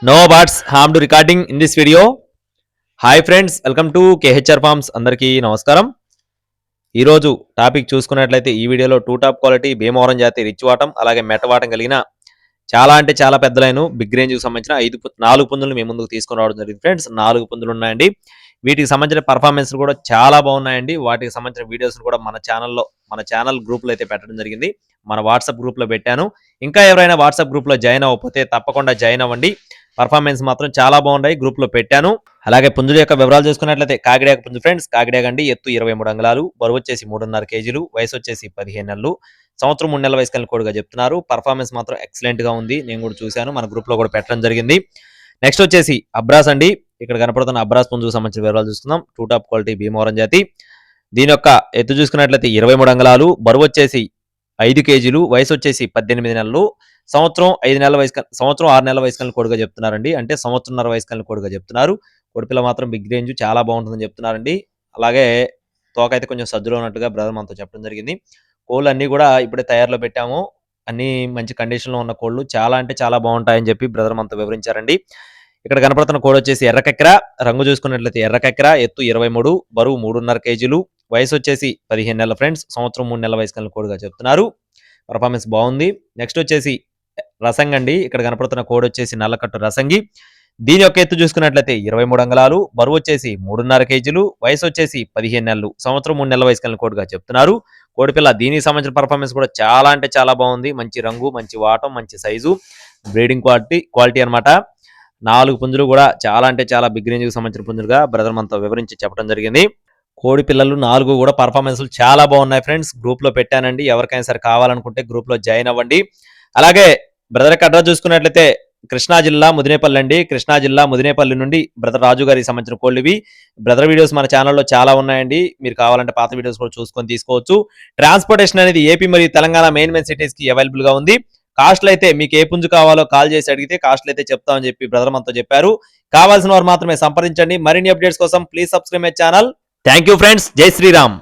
No birds harmed recording in this video. Hi friends, welcome to KHR forms. అందరికీ నమస్కారం. ఈరోజు topic చూసుకున్నట్లయితే ఈ వీడియోలో టూ టాప్ క్వాలిటీ భీమవరం జాతి రిచ్ వాటం అలాగే మెట వాటం కలిగిన చాలా అంటే చాలా పెద్ద లైను బిగ్ రేంజ్కి సంబంధించిన 4 పుంజులు మీ ముందుకు తీసుకుని రావడం జరిగింది ఫ్రెండ్స్. 4 పుంజులు ఉన్నాయండి. వీటికి సంబంధించిన పర్ఫార్మెన్స్ కూడా చాలా బాగున్నాయండి. వాటికి సంబంధించిన వీడియోస్ కూడా మన ఛానల్ గ్రూప్లో అయితే పెట్టడం జరిగింది. మన వాట్సాప్ గ్రూప్లో పెట్టాను. ఇంకా ఎవరైనా వాట్సాప్ గ్రూప్లో జాయిన్ అవ్వకపోతే తప్పకుండా జాయిన్ అవ్వండి. పర్ఫార్మెన్స్ మాత్రం చాలా బాగున్నాయి. గ్రూప్లో పెట్టాను. అలాగే పుంజుల యొక్క వివరాలు చూసుకున్నట్లయితే కాకిడాక పుంజు ఫ్రెండ్స్. కాకిడాక అండి, ఎత్తు 23 అంగుళాలు, బరువు వచ్చేసి 3.5 కేజీలు, వయసు వచ్చేసి 15 నెలలు, సంవత్సరం 3 నెలల వయసు కలిగిన కోడిగా చెప్తున్నారు. పర్ఫార్మెన్స్ మాత్రం ఎక్సలెంట్ గా ఉంది. నేను కూడా చూశాను, మన గ్రూప్ లో కూడా పెట్టడం జరిగింది. నెక్స్ట్ వచ్చేసి అబ్రాస్ అండి. ఇక్కడ కనపడుతున్న అబ్రాస్ పుంజుకు సంబంధించిన వివరాలు చూస్తున్నాం. టూ టాప్ క్వాలిటీ భీమవరం జాతి. దీని యొక్క ఎత్తు చూసుకున్నట్లయితే 23 అంగుళాలు, బరువు వచ్చేసి 5 కేజీలు, వయసు వచ్చేసి 18 నెలలు, సంవత్సరం 6 నెలల వయసు కలిగిన కోడిగా చెప్తున్నారండి. అంటే సంవత్సరంన్నర వయసు కలిగిన కోడిగా చెప్తున్నారు. కోడిపిల్ల మాత్రం బిగ్ రేంజ్ చాలా బాగుంటుందని చెప్తున్నారండి. అలాగే తోక అయితే కొంచెం సజ్జులో ఉన్నట్టుగా బ్రదర్ మనతో చెప్పడం జరిగింది. కోళ్ళు అన్ని కూడా ఇప్పుడే తయారులో పెట్టాము. అన్ని మంచి కండిషన్ లో ఉన్న కోళ్ళు చాలా అంటే చాలా బాగుంటాయని చెప్పి బ్రదర్ మనతో వివరించారండి. ఇక్కడ కనపడుతున్న కోడి వచ్చేసి ఎర్రకెక్కర. రంగు చూసుకున్నట్లయితే ఎర్రకెక్కర, ఎత్తు 23, బరువు 3.5 కేజీలు, వయసు వచ్చేసి 15 నెలల ఫ్రెండ్స్, సంవత్సరం 3 నెలల వయసు కలిగిన కోడిగా చెప్తున్నారు. పర్ఫార్మెన్స్ బాగుంది. నెక్స్ట్ వచ్చేసి రసంగి అండి. ఇక్కడ కనపడుతున్న కోడి వచ్చేసి నల్లకట్టు రసంగి. దీని యొక్క ఎత్తు చూసుకున్నట్లయితే 23 అంగుళాలు, బరువు వచ్చేసి 3.5 కేజీలు, వయసు వచ్చేసి 15 నెలలు, సంవత్సరం 3 నెలల వయసు కలిగిన కోడిగా చెప్తున్నారు. కోడిపిల్ల దీనికి సంబంధించిన పర్ఫార్మెన్స్ కూడా చాలా అంటే చాలా బాగుంది. మంచి రంగు, మంచి వాటం, మంచి సైజు, బ్రీడింగ్ క్వాలిటీ అనమాట. 4 పుంజులు కూడా చాలా అంటే చాలా బిగ్ రేంజ్ కి సంబంధించిన పుంజులుగా బ్రదర్ మనతో వివరించి చెప్పడం జరిగింది. కోడి పిల్లలు 4 కూడా పర్ఫార్మెన్స్ చాలా బాగున్నాయి ఫ్రెండ్స్. గ్రూప్ లో పెట్టానండి. ఎవరికైనా సరే కావాలనుకుంటే గ్రూప్ లో జాయిన్ అవ్వండి. అలాగే బ్రదర్ అడ్రస్ చూసుకున్నట్లయితే కృష్ణా జిల్లా ముదినేపల్లి అండి. కృష్ణా జిల్లా ముదినేపల్లి నుండి బ్రదర్ రాజు గారికి సంబంధించిన కోళ్ళు ఇవి. బ్రదర్ వీడియోస్ మన ఛానల్లో చాలా ఉన్నాయండి. మీరు కావాలంటే పాత వీడియోస్ కూడా చూసుకొని తీసుకోవచ్చు. ట్రాన్స్పోర్టేషన్ అనేది ఏపీ మరియు తెలంగాణ మెయిన్ సిటీస్ కి అవైలబుల్ గా ఉంది. కాస్ట్లు అయితే మీకు ఏ పుంజు కావాలో కాల్ చేసి అడిగితే కాస్ట్లు అయితే చెప్తామని చెప్పి బ్రదర్ మనతో చెప్పారు. కావాల్సిన వారు మాత్రమే సంప్రదించండి. మరిన్ని అప్డేట్స్ కోసం please subscribe my channel. Thank you friends. జై శ్రీరామ్.